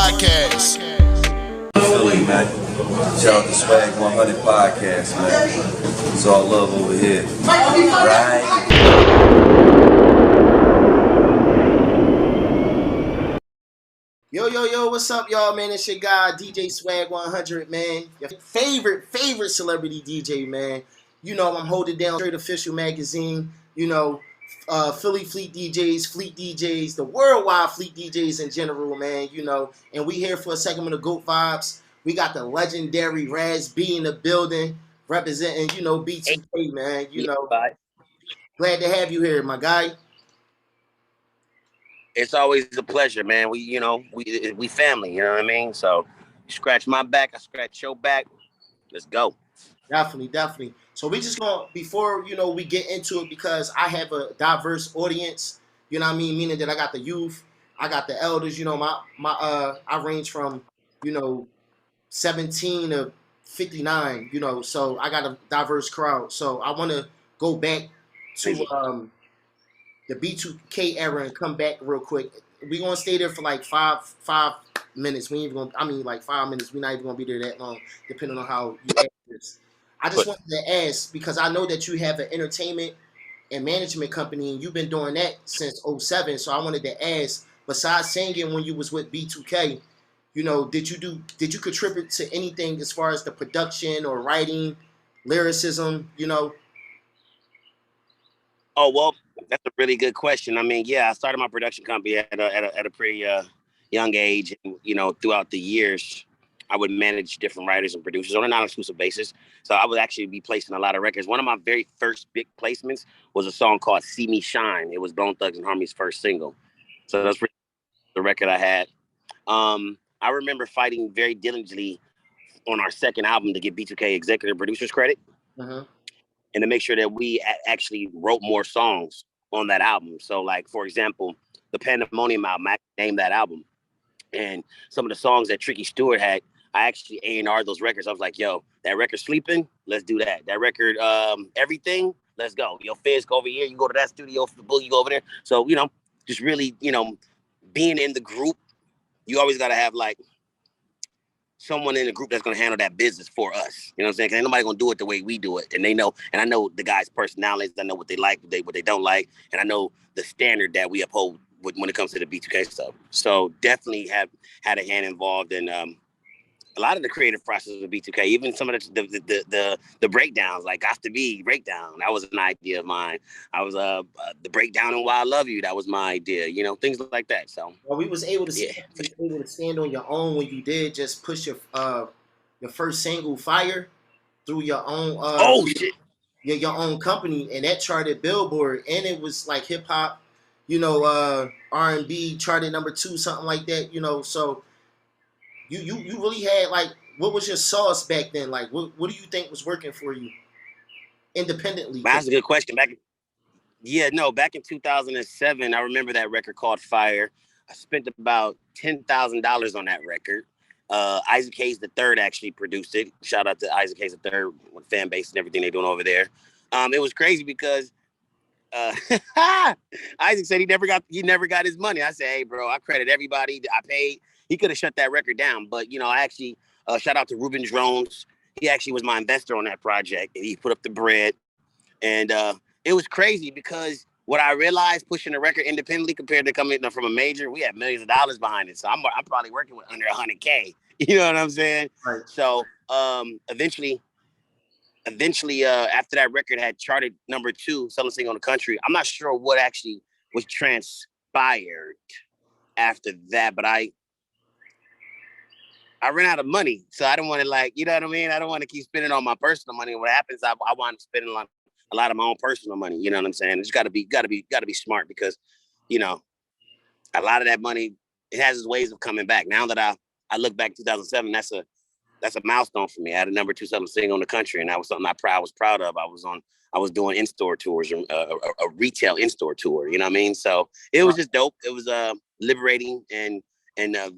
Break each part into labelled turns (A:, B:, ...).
A: Podcast.
B: Philly, man. Shout out to Swag 100 Podcast, man. It's all love over here. Right?
C: Yo, what's up, y'all, man? It's your guy, DJ Swag 100, man. Your favorite celebrity DJ, man. You know, I'm holding down Straight Official Magazine, Philly Fleet DJs, the worldwide Fleet DJs in general, man, and we here for a segment of GOAT Vibes. We got the legendary Raz-B in the building, representing, B2K, man, Glad to have you here, my guy.
D: It's always a pleasure, man. We family, you know what I mean? So you scratch my back, I scratch your back. Let's go.
C: Definitely. So we just gonna before we get into it, because I have a diverse audience. You know what I mean? Meaning that I got the youth, I got the elders. I range from 17 to 59. So I got a diverse crowd. So I want to go back to the B2K era and come back real quick. We're gonna stay there for like five minutes. We ain't even gonna, like 5 minutes. We're not even gonna be there that long, depending on how you ask this. I just wanted to ask, because I know that you have an entertainment and management company, and you've been doing that since '07. So I wanted to ask, besides singing when you was with B2K, did you contribute to anything as far as the production or writing, lyricism?
D: Oh, well, that's a really good question. I mean, yeah, I started my production company at a pretty young age. And, throughout the years, I would manage different writers and producers on a non-exclusive basis. So I would actually be placing a lot of records. One of my very first big placements was a song called See Me Shine. It was Bone Thugs and Harmony's first single. So that's the record I had. I remember fighting very diligently on our second album to get B2K executive producers credit. Uh-huh. And to make sure that we actually wrote more songs on that album. So, like, for example, the Pandemonium album, I named that album. And some of the songs that Tricky Stewart had, I actually A&R'd those records. I was like, yo, that record Sleeping, let's do that. That record Everything, let's go. Yo, Fizz, go over here. You go to that studio, Boogie, you go over there. So, just really, being in the group, you always got to have, like, someone in the group that's going to handle that business for us. You know what I'm saying? Because ain't nobody going to do it the way we do it. And they know, and I know the guys' personalities. I know what they like, what they don't like. And I know the standard that we uphold when it comes to the B2K stuff. So definitely have had a hand involved in a lot of the creative process of B2K, even some of the breakdowns, like Got to Be Breakdown. That was an idea of mine. I was the breakdown in Why I Love You. That was my idea, things like that. So
C: we was able to able to stand on your own when you did just push your first single Fire through your own your own company, and that charted Billboard, and it was like hip hop, R&B charted #2, something like that, so you really had, like, what was your sauce back then? Like, what do you think was working for you independently?
D: That's a good question. Back in 2007, I remember that record called Fire. I spent about $10,000 on that record. Isaac Hayes III actually produced it. Shout out to Isaac Hayes III with fan base and everything they're doing over there. It was crazy because Isaac said he never got his money. I said, hey, bro, I credit everybody I paid. He could have shut that record down, but I actually shout out to Ruben Drones. He actually was my investor on that project, and he put up the bread. And it was crazy because what I realized pushing a record independently compared to coming from a major, we had millions of dollars behind it. So I'm probably working with under 100K. You know what I'm saying? Right. So eventually, after that record had charted #2, selling single in the country, I'm not sure what actually was transpired after that, but I ran out of money. So I don't want to, like, you know what I mean? I don't want to keep spending on my personal money. What happens, I wind up spending a lot of my own personal money. You know what I'm saying? It's gotta be smart, because, a lot of that money, it has its ways of coming back. Now that I look back 2007, that's a milestone for me. I had a #2 selling single in the country, and that was something I was proud of. I was doing in-store tours, a retail in-store tour. You know what I mean? So it was just dope. It was liberating and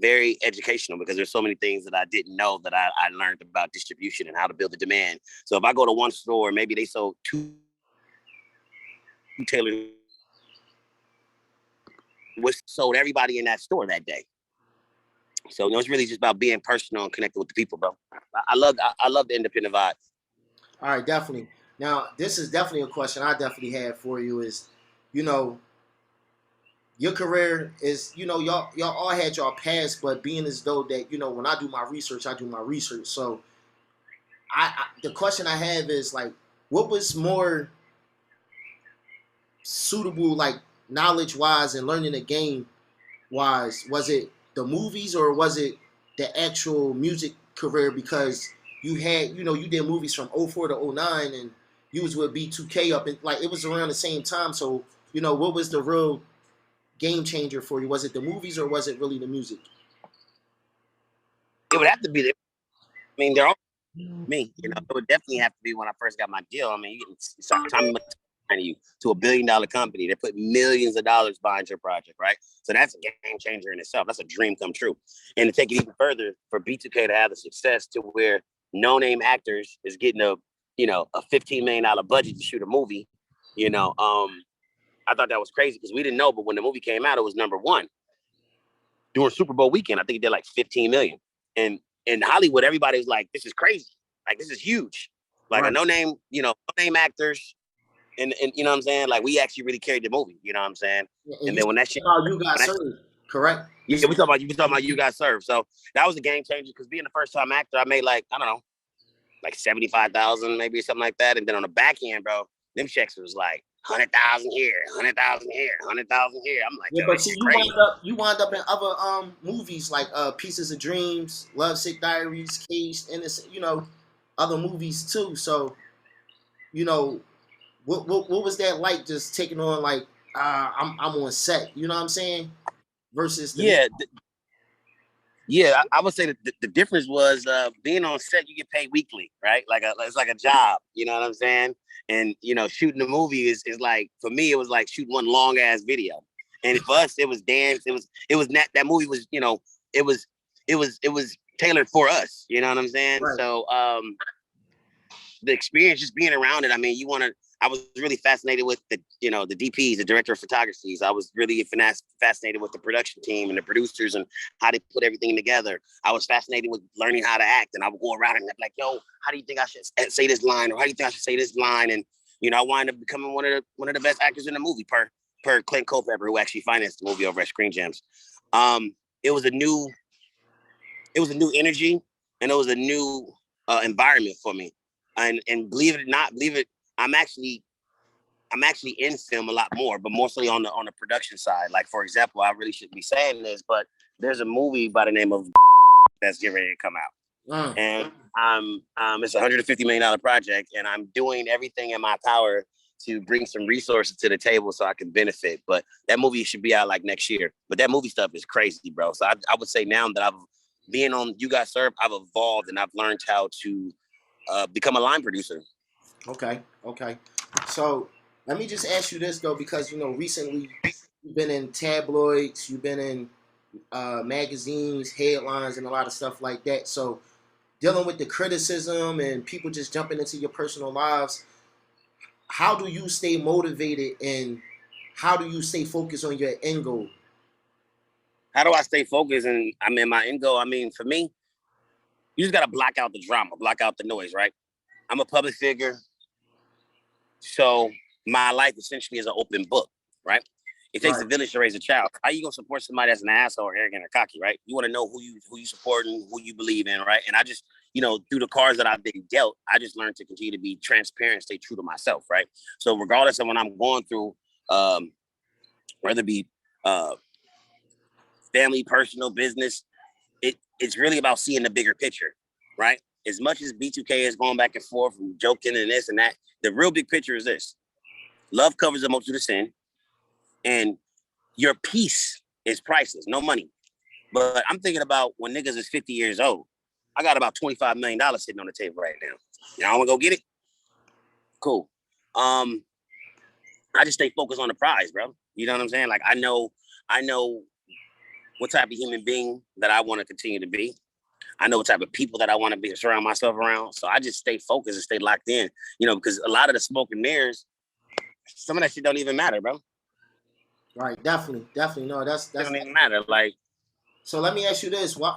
D: very educational, because there's so many things that I didn't know that I learned about distribution and how to build the demand. So if I go to one store, maybe they sold 2 retailers, which sold everybody in that store that day. So it's really just about being personal and connected with the people, bro. I love the independent vibe.
C: All right, definitely. Now, this is definitely a question I definitely have for you is, you know, your career is, y'all all had y'all past, but being as though that, when I do my research, I do my research. So the question I have is like, what was more suitable, like knowledge wise and learning the game wise? Was it the movies or was it the actual music career? Because you had, you did movies from '04 to '09 and you was with B2K up and like it was around the same time. So, what was the real game changer for you? Was it the movies or was it really the music?
D: It would have to be. I mean, they're all me. It would definitely have to be when I first got my deal. I mean, you can Tommy you to $1 billion company that put millions of dollars behind your project, right? So that's a game changer in itself. That's a dream come true. And to take it even further, for B2K to have the success to where no-name actors is getting a $15 million budget to shoot a movie, I thought that was crazy because we didn't know, but when the movie came out, it was #1 during Super Bowl weekend. I think it did like 15 million. And in Hollywood, everybody was like, "This is crazy! Like this is huge!" Like right. A no-name actors, and you know what I'm saying? Like we actually really carried the movie. You know what I'm saying?
C: Yeah,
D: and then when that shit,
C: you got served, correct?
D: Yeah, we talking about you got served. So that was a game changer because being the first time actor, I made like I don't know, like 75,000 maybe something like that. And then on the back end, bro, them checks was like 100,000 here, 100,000 here, 100,000 here. I'm like,
C: yeah, but see, you wind up in other movies like Pieces of Dreams, Love Sick Diaries, Caged, Innocent, other movies too. So, what was that like? Just taking on like I'm on set. You know what I'm saying? Versus
D: I would say that the difference was being on set, you get paid weekly, right? It's like a job, you know what I'm saying? And shooting the movie is like, for me, it was like shooting one long ass video. And for us, it was dance. It was that movie was, it was tailored for us. You know what I'm saying? Right. So the experience, just being around it. I mean, I was really fascinated with the DPs, the director of photography. I was really fascinated with the production team and the producers and how they put everything together. I was fascinated with learning how to act, and I would go around and be like, "Yo, how do you think I should say this line?" Or "How do you think I should say this line?" And I wind up becoming one of the best actors in the movie, per Clint Culpepper, who actually financed the movie over at Screen Gems. It was a new energy, and it was a new environment for me. And believe it or not, I'm actually in film a lot more, but mostly on the production side. Like, for example, I really shouldn't be saying this, but there's a movie by the name of that's getting ready to come out. And it's a $150 million project, and I'm doing everything in my power to bring some resources to the table so I can benefit. But that movie should be out like next year. But that movie stuff is crazy, bro. So I would say now that I've been on You Got Served, I've evolved and I've learned how to become a line producer.
C: Okay. So let me just ask you this though, because recently you've been in tabloids, you've been in magazines, headlines, and a lot of stuff like that. So dealing with the criticism and people just jumping into your personal lives, how do you stay motivated and how do you stay focused on your end goal?
D: How do I stay focused? And my end goal, for me, you just got to block out the drama, block out the noise, right? I'm a public figure. So my life essentially is an open book, right? It takes a village to raise a child. How you gonna support somebody that's an asshole or arrogant or cocky, right? You want to know who you support and who you believe in, right? And I just, through the cards that I've been dealt, I just learned to continue to be transparent, stay true to myself, right? So regardless of when I'm going through, whether it be family, personal, business, it's really about seeing the bigger picture, right? As much as B2K is going back and forth and joking and this and that, the real big picture is this. Love covers a multitude of sin, and your peace is priceless, no money. But I'm thinking about when niggas is 50 years old. I got about $25 million sitting on the table right now. Y'all want to go get it? Cool. I just stay focused on the prize, bro. You know what I'm saying? Like, I know what type of human being that I want to continue to be. I know what type of people that I want to be surround myself around. So I just stay focused and stay locked in, because a lot of the smoke and mirrors, some of that shit don't even matter, bro.
C: Right, definitely. No, that's
D: doesn't even matter. Like,
C: So let me ask you this: what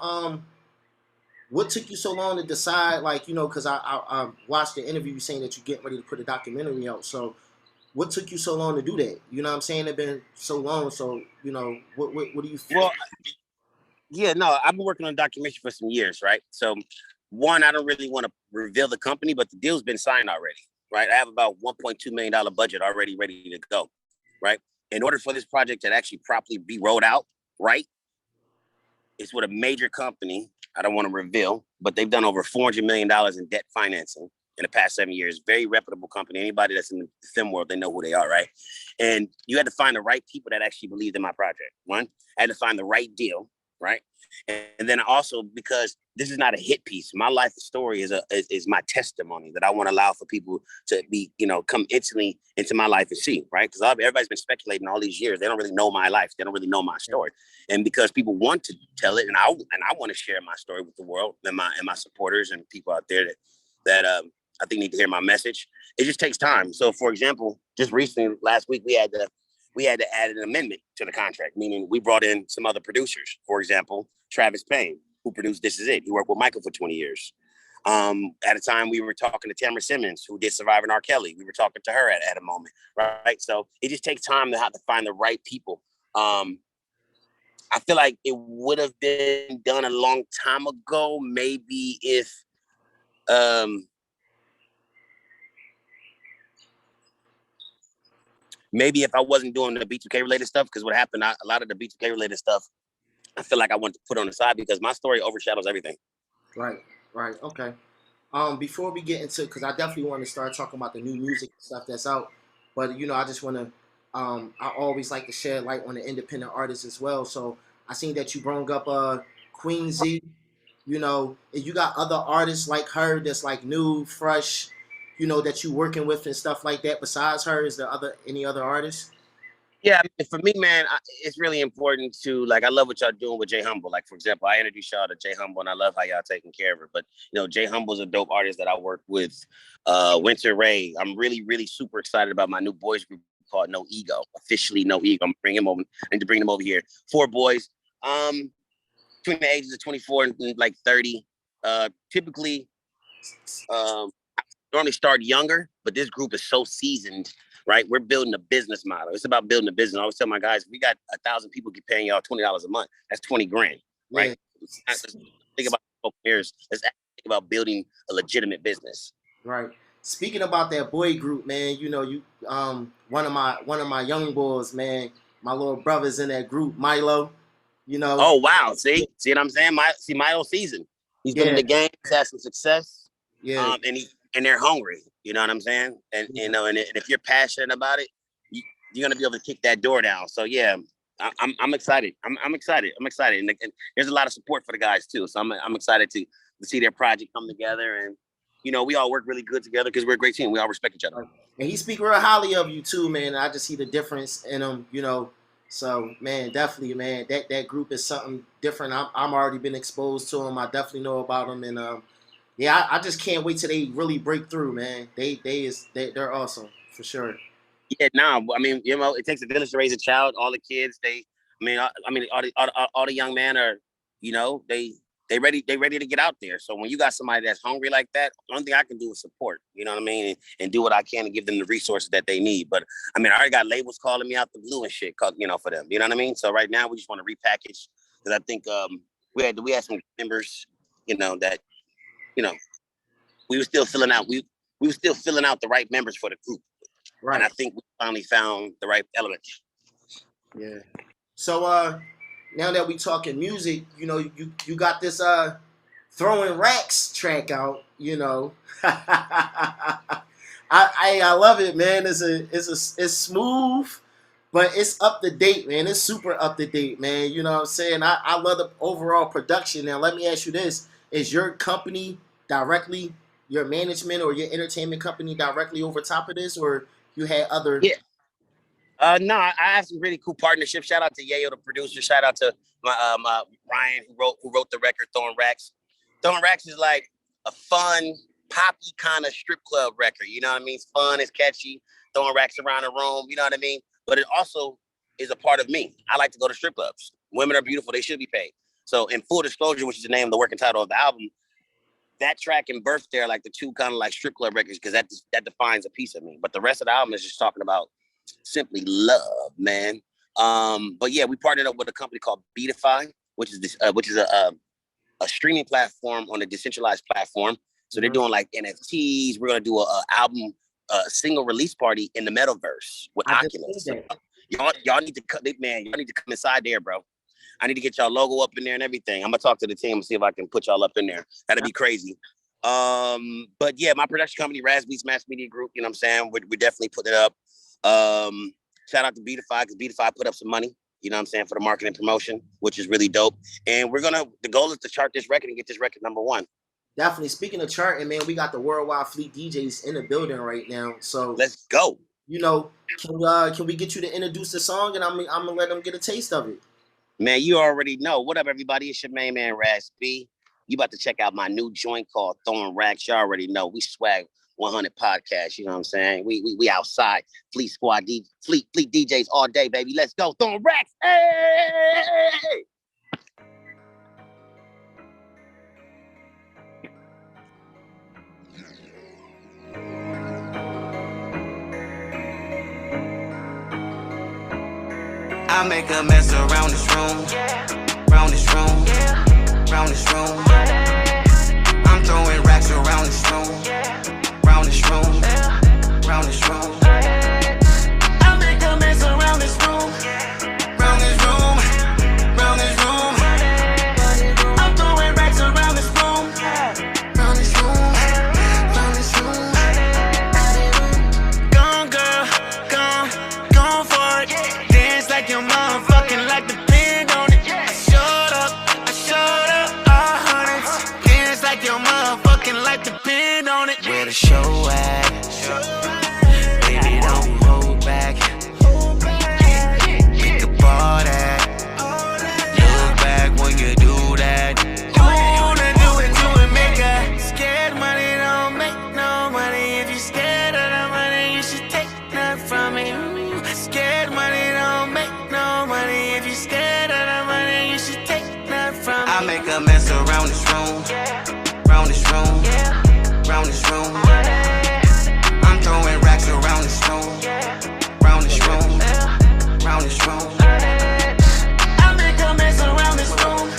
C: took you so long to decide? Like, because I watched the interview saying that you're getting ready to put a documentary out. So what took you so long to do that? You know what I'm saying? It's been so long. So what do you feel?
D: Well, yeah, no, I've been working on a documentary for some years, right? So, one, I don't really want to reveal the company, but the deal's been signed already, right? I have about $1.2 million budget already ready to go, right? In order for this project to actually properly be rolled out, right? It's with a major company. I don't want to reveal, but they've done over $400 million in debt financing in the past 7 years. Very reputable company. Anybody that's in the film world, they know who they are, right? And you had to find the right people that actually believed in my project. One, I had to find the right deal, right? And then also, because this is not a hit piece, my life story is my testimony that I want to allow for people to be, come instantly into my life and see, right? Because everybody's been speculating all these years. They don't really know my life. They don't really know my story. And because people want to tell it, and I want to share my story with the world and my supporters and people out there that I think need to hear my message. It just takes time. So, for example, just recently, last week, we had to add an amendment to the contract, meaning we brought in some other producers. For example, Travis Payne, who produced This Is It. He worked with Michael for 20 years. At a time, we were talking to Tamara Simmons, who did Surviving R. Kelly. We were talking to her at a moment, right? So it just takes time to have to find the right people. I feel like it would have been done a long time ago, maybe if I wasn't doing the B2K related stuff, because what happened, a lot of the B2K related stuff, I feel like I want to put on the side because my story overshadows everything.
C: Right, okay. Before we get into, because I definitely want to start talking about the new music stuff that's out, but I just want to, I always like to shed light on the independent artists as well. So I seen that you brought up Queen Z, and you got other artists like her that's like new, fresh, that you working with and stuff like that. Besides her, is there any other artists?
D: Yeah, I mean, for me, man, it's really important to, like, I love what y'all doing with Jay Humble. Like, for example, I introduced y'all to Jay Humble, and I love how y'all taking care of her. But, Jay Humble's a dope artist that I work with. Winter Ray, I'm really, really super excited about my new boys group called No Ego. Officially No Ego. I'm gonna bring him over. I need to bring them over here. 4 boys, between the ages of 24 and like 30. Typically, I normally start younger, but this group is so seasoned. Right, we're building a business model. It's about building a business. I always tell my guys, we got 1,000 people paying y'all $20 a month. That's 20 grand, right? Yeah. Let's think about years. Let's think about building a legitimate business.
C: Right. Speaking about that boy group, man, one of my young boys, man, my little brother's in that group, Milo.
D: Oh wow! See what I'm saying? Milo season. He's been in the game. He's had some success.
C: Yeah.
D: And they're hungry. You know what I'm saying? And and if you're passionate about it, you're gonna be able to kick that door down. So yeah, I'm excited. I'm excited. I'm excited. And there's a lot of support for the guys too. So I'm excited to see their project come together. And we all work really good together because we're a great team. We all respect each other.
C: And he speak real highly of you too, man. I just see the difference in him. So man, definitely, man, that group is something different. I'm already been exposed to him. I definitely know about him, and yeah, I just can't wait till they really break through, man. They're awesome for sure.
D: Yeah, I mean, it takes a village to raise a child. All the kids, all the young men are, they ready to get out there. So when you got somebody that's hungry like that, the only thing I can do is support. You know what I mean, and do what I can to give them the resources that they need. But I mean, I already got labels calling me out the blue and shit, for them. You know what I mean? So right now we just want to repackage, because I think we had some members, that. We were still filling out. We were still filling out the right members for the group, right? And I think we finally found the right elements.
C: Yeah. So now that we talking music, you got this Throwin Racks track out. I love it, man. It's smooth, but it's up to date, man. It's super up to date, man. You know what I'm saying? I love the overall production. Now let me ask you this: is your company directly, your management or your entertainment company directly over top of this, or you had other?
D: Yeah. No, I have some really cool partnerships. Shout out to Yayo, the producer. Shout out to my Ryan, who wrote the record Throwin Racks. Throwin Racks is like a fun, poppy kind of strip club record. You know what I mean? It's fun, it's catchy, throwing racks around the room. You know what I mean? But it also is a part of me. I like to go to strip clubs. Women are beautiful. They should be paid. So in full disclosure, which is the name of the working title of the album, that track and Birthday are like the two kind of like strip club records because that defines a piece of me. But the rest of the album is just talking about simply love, man. But yeah, we partnered up with a company called B2K, which is a streaming platform on a decentralized platform. So they're doing like NFTs. We're gonna do a album, single release party in the metaverse with Oculus. So y'all need to man. Y'all need to come inside there, bro. I need to get y'all logo up in there and everything. I'm gonna talk to the team and see if I can put y'all up in there. That'd be crazy. But yeah, my production company, Raz-B Mass Media Group. You know what I'm saying? We're definitely putting it up. Shout out to B2K because B2K put up some money. You know what I'm saying, for the marketing and promotion, which is really dope. And the goal is to chart this record and get this record #1.
C: Definitely. Speaking of charting, man, we got the Worldwide Fleet DJs in the building right now. So
D: let's go.
C: You know, can we get you to introduce the song, and I'm gonna let them get a taste of it.
D: Man, you already know. What up, everybody? It's your main man, Raz-B. You about to check out my new joint called Throwin Racks. You already know. We swag 100 podcast. You know what I'm saying? We outside. Fleet Squad, Fleet DJs all day, baby. Let's go. Throwin Racks. Hey!
A: I make a mess around this room, round this room, round this room. I'm throwing racks around this room, round this room, round this room. I make a mess around this room, round this room, round this room. I'm throwing racks around this room, round this room, round this room. Gone girl, gone for it. Dance like your motherfucking like the pin on it. I showed up, all hundreds. Dance like your motherfucking like the pin on it. Where the show at? Baby, don't hold back. We can ball that. Look back when you do that. You wanna do it to make her. Scared money don't make no money. If you scared of the money, you should take that from me. Scared money don't make no money. If you scared of the money, you should take that from me. I make a mess around this room, round this room, round this room. I'm throwing racks around this room, round this room, round this room. I make a mess around this room,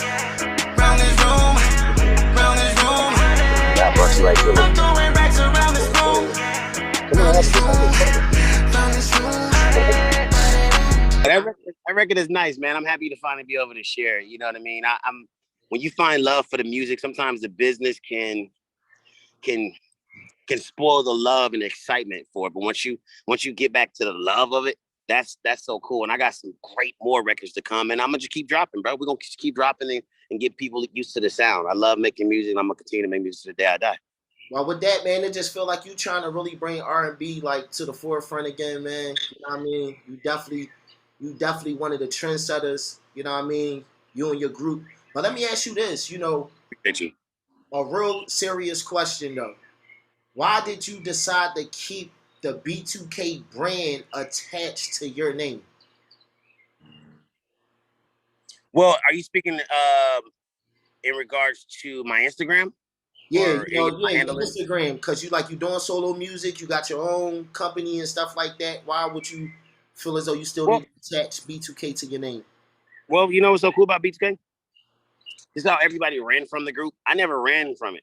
A: round this room, round this room. I'm throwing racks around this room, round this room, round this room.
D: That record is nice, man. I'm happy to finally be able to share. You know what I mean? I'm when you find love for the music, sometimes the business can spoil the love and excitement for it. But once you get back to the love of it, that's so cool. And I got some great more records to come, and I'm gonna just keep dropping, bro. We're gonna just keep dropping and get people used to the sound. I love making music, and I'm gonna continue to make music to the day I die.
C: Well, with that, man, it just feel like you trying to really bring R&B like to the forefront again, man. You know what I mean? You definitely one of the trendsetters. You know what I mean? You and your group. But let me ask you this. You know, a real serious question though. Why did you decide to keep the B2K brand attached to your name?
D: Well, are you speaking in regards to my Instagram?
C: Yeah, your Instagram, because you doing solo music, you got your own company and stuff like that. Why would you feel as though you still need to attach B2K to your name?
D: Well, you know what's so cool about B2K? This is how everybody ran from the group. I never ran from it.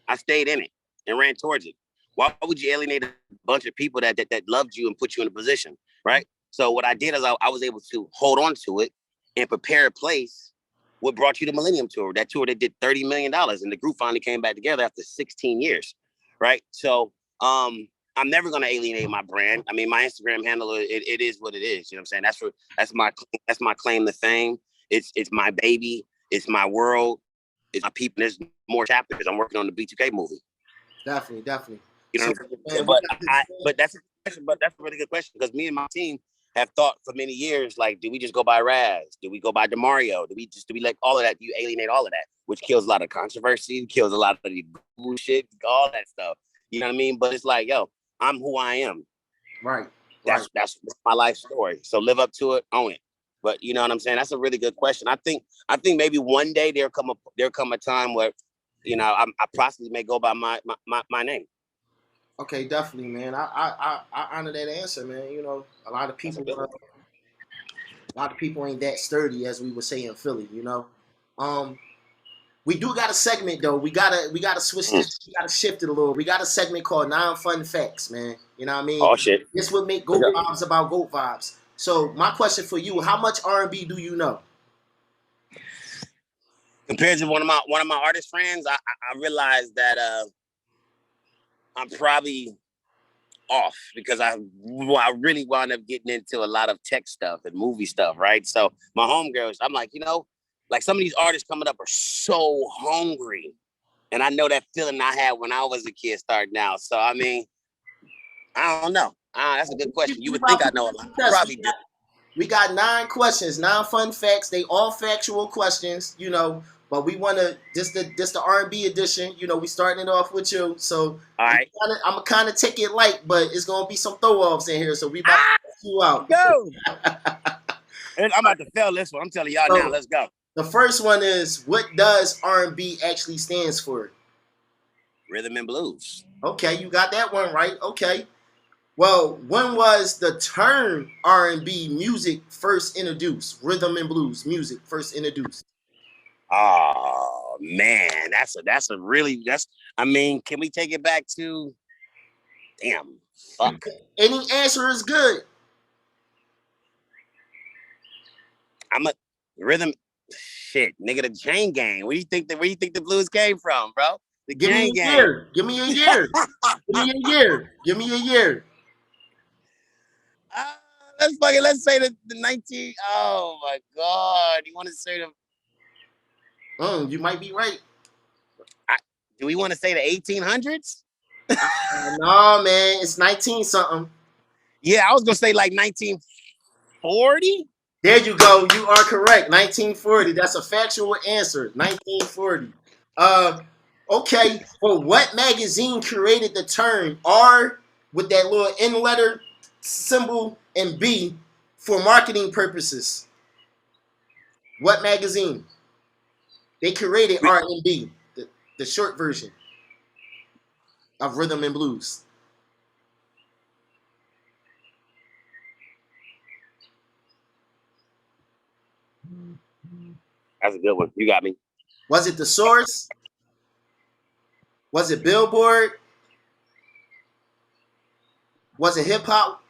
D: I stayed in it and ran towards it. Why would you alienate a bunch of people that loved you and put you in a position, right? So what I did is I was able to hold on to it and prepare a place. What brought you to Millennium Tour? That tour that did $30 million, and the group finally came back together after 16 years, right? So I'm never gonna alienate my brand. I mean, my Instagram handle, it is what it is. You know what I'm saying? That's my claim to fame. It's my baby. It's my world. It's my people. There's more chapters. I'm working on the B2K movie.
C: Definitely.
D: You know what I'm saying? But that's a really good question, because me and my team have thought for many years, like, do we just go by Raz? Do we go by DeMario? Do we like all of that? Do you alienate all of that? Which kills a lot of controversy, kills a lot of the bullshit, all that stuff. You know what I mean? But it's like, yo, I'm who I am.
C: Right.
D: That's my life story. So live up to it, own it. But you know what I'm saying? That's a really good question. I think maybe one day there'll come a time where, you know, I possibly may go by my name.
C: Okay, definitely, man. I honor that answer, man. You know, a lot of people ain't that sturdy, as we would say in Philly. You know, we do got a segment though. We gotta switch this. We gotta shift it a little. We got a segment called Non-Fun Facts, man. You know what I mean?
D: Oh shit!
C: This would make Goat Vibes about Goat Vibes. So my question for you: how much R&B do you know?
D: Compared to one of my artist friends, I realized that I'm probably off because I really wound up getting into a lot of tech stuff and movie stuff, right? So my homegirls, I'm like, you know, like some of these artists coming up are so hungry. And I know that feeling I had when I was a kid starting out. So, I mean, I don't know. That's a good question. You would think I know a lot. I probably do.
C: We got 9 questions, 9 fun facts. They all factual questions, you know. But we want to just the R&B edition. You know, we starting it off with you. So
D: all right,
C: I'm gonna kind of take it light, but it's gonna be some throw offs in here. So we about to get you out.
D: Go. I'm about to fail this one. I'm telling y'all now. Let's go.
C: The first one is, what does R&B actually stands for?
D: Rhythm and blues.
C: Okay, you got that one right. Okay. Well, when was the term R&B music first introduced? Rhythm and blues music first introduced.
D: Oh man, I mean, can we take it back to? Damn, fuck.
C: Any answer is good.
D: I'm a rhythm. Shit, nigga, the Chain Gang. Where you think the blues came from, bro? The Chain Gang.
C: Give me a year. Give me a year.
D: Let's say the 19. Oh my God, you want to say the?
C: You might be right.
D: Do we want to say the 1800s?
C: No, man, it's 19 something.
D: Yeah, I was gonna say like 1940.
C: There you go. You are correct. 1940. That's a factual answer. 1940. Okay. Well, what magazine created the term R with that little N letter symbol and B for marketing purposes? What magazine? They created R&B, the short version of rhythm and blues.
D: That's a good one. You got me.
C: Was it The Source? Was it Billboard? Was it Hip Hop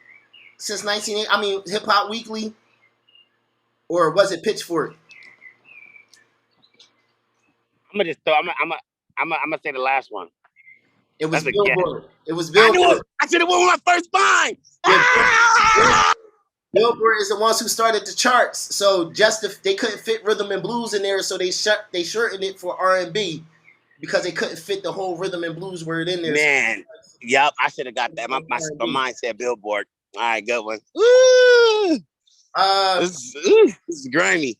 C: since 1980? I mean, Hip Hop Weekly? Or was it Pitchfork?
D: I'm gonna say the last one.
C: It was Billboard. It was Billboard.
D: I should have won my first find.
C: Billboard is the ones who started the charts. So they couldn't fit rhythm and blues in there, so they shortened it for R&B because they couldn't fit the whole rhythm and blues word in there.
D: Man, yep, I should have got that. My mind said Billboard. All right, good one. Woo! This is grimy.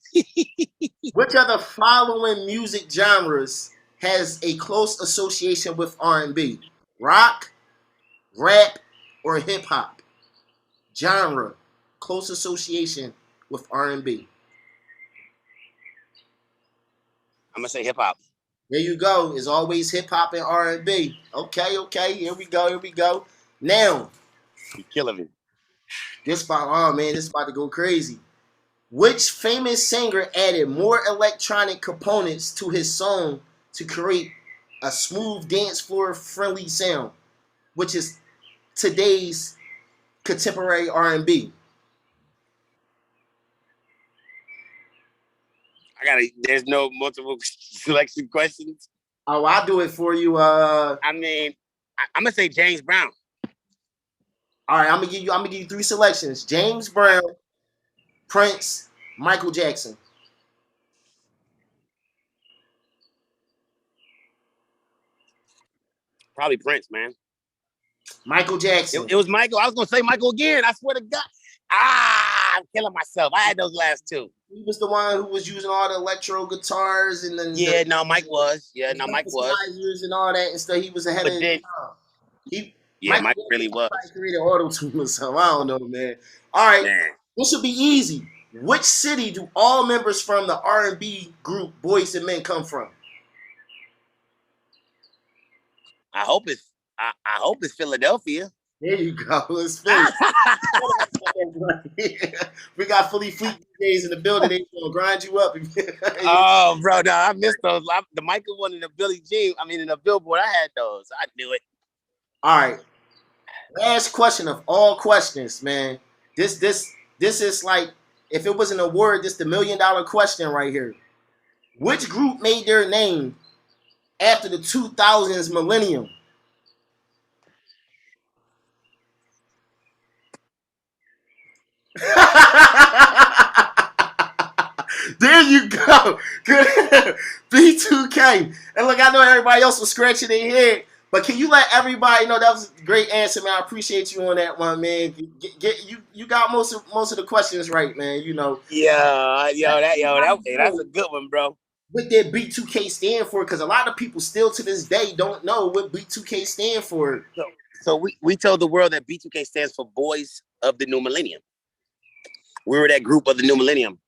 C: Which of the following music genres has a close association with R&B? Rock, rap, or hip hop? Genre, close association with R&B.
D: I'm gonna say hip hop.
C: There you go. It's always hip hop and R&B. Okay. Here we go. Now,
D: you're killing me.
C: This is about to go crazy. Which famous singer added more electronic components to his song to create a smooth dance floor friendly sound, which is today's contemporary R&B?
D: There's no multiple selection questions.
C: Oh, I'll do it for you.
D: I mean, I'm gonna say James Brown.
C: All right, I'm gonna give you 3 selections: James Brown, Prince, Michael Jackson.
D: Probably Prince, man.
C: Michael Jackson.
D: It was Michael. I was gonna say Michael again. I swear to God. I'm killing myself. I had those last 2.
C: He was the one who was using all the electro guitars and then
D: Mike was. Mike was.
C: And all that and stuff. He was ahead of his time.
D: Mike really was.
C: Created auto tune or something. I don't know, man. All right, This should be easy. Which city do all members from the R&B group Boys and Men come from?
D: I hope it's Philadelphia.
C: There you go. It's Philly. We got Philly Fleet days in the building. They gonna grind you up.
D: Oh, bro, no, I missed those. The Michael one and the Billie Jean. I mean, in the Billboard, I had those. I knew it.
C: All right. Last question of all questions, man. This is like, if it was an award, this the $1 million question right here. Which group made their name after the 2000s millennium? There you go. Good. B2K. And look, I know everybody else was scratching their head, but can you let everybody know that was a great answer, man? I appreciate you on that one, man. You got most of the questions right, man. You know.
D: Yeah, that's a good one, bro.
C: What did B2K stand for? Because a lot of people still to this day don't know what B2K stand for.
D: So we told the world that B2K stands for Boys of the New Millennium. We were that group of the New Millennium.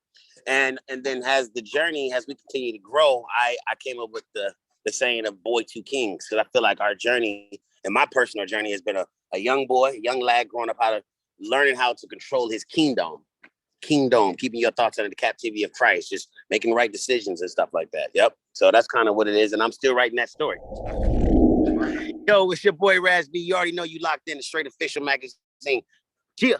D: And then as we continue to grow, I came up with the saying of Boy Two Kings, because I feel like our journey and my personal journey has been a young boy, young lad growing up learning how to control his kingdom, keeping your thoughts under the captivity of Christ, just making the right decisions and stuff like that. Yep. So that's kind of what it is. And I'm still writing that story. Yo, it's your boy Raz-B. You already know you locked in the Straight Official magazine. Yeah.